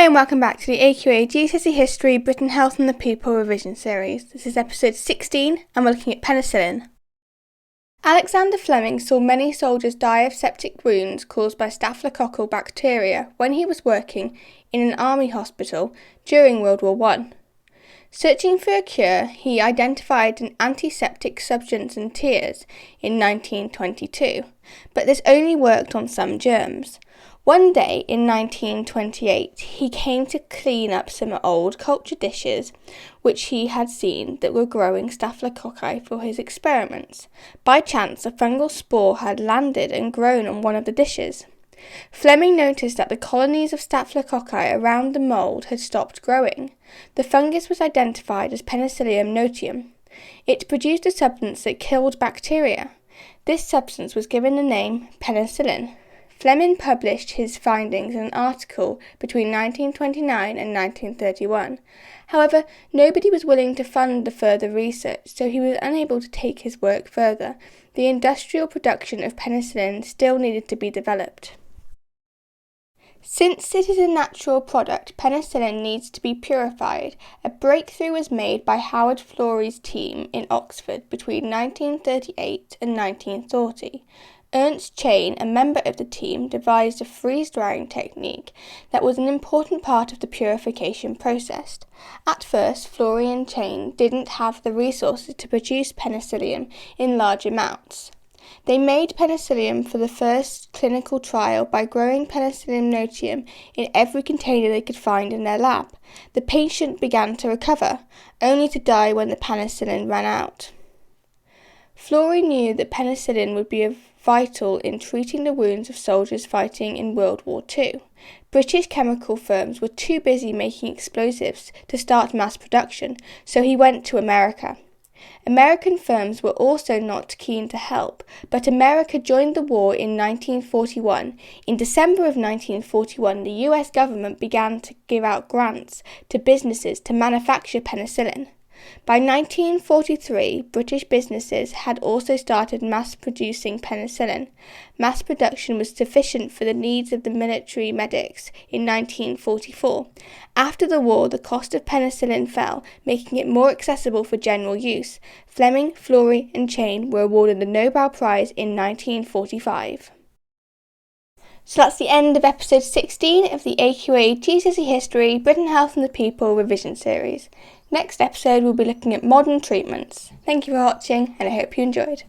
Hi and welcome back to the AQA GCSE History Britain Health and the People revision series. This is episode 16 and we're looking at penicillin. Alexander Fleming saw many soldiers die of septic wounds caused by staphylococcal bacteria when he was working in an army hospital during World War I. Searching for a cure, he identified an antiseptic substance in tears in 1922, but this only worked on some germs. One day in 1928, he came to clean up some old culture dishes which he had seen that were growing staphylococci for his experiments. By chance, a fungal spore had landed and grown on one of the dishes. Fleming noticed that the colonies of staphylococci around the mould had stopped growing. The fungus was identified as Penicillium notium. It produced a substance that killed bacteria. This substance was given the name penicillin. Fleming published his findings in an article between 1929 and 1931. However, nobody was willing to fund the further research, so he was unable to take his work further. The industrial production of penicillin still needed to be developed. Since it is a natural product, penicillin needs to be purified. A breakthrough was made by Howard Florey's team in Oxford between 1938 and 1940. Ernst Chain, a member of the team, devised a freeze-drying technique that was an important part of the purification process. At first, Florey and Chain didn't have the resources to produce penicillium in large amounts. They made penicillium for the first clinical trial by growing Penicillium notium in every container they could find in their lab. The patient began to recover, only to die when the penicillin ran out. Florey knew that penicillin would be vital in treating the wounds of soldiers fighting in World War II. British chemical firms were too busy making explosives to start mass production, so he went to America. American firms were also not keen to help, but America joined the war in 1941. In December of 1941, the US government began to give out grants to businesses to manufacture penicillin. By 1943, British businesses had also started mass-producing penicillin. Mass production was sufficient for the needs of the military medics in 1944. After the war, the cost of penicillin fell, making it more accessible for general use. Fleming, Florey and Chain were awarded the Nobel Prize in 1945. So that's the end of episode 16 of the AQA GCSE History Britain Health and the People revision series. Next episode we'll be looking at modern treatments. Thank you for watching and I hope you enjoyed.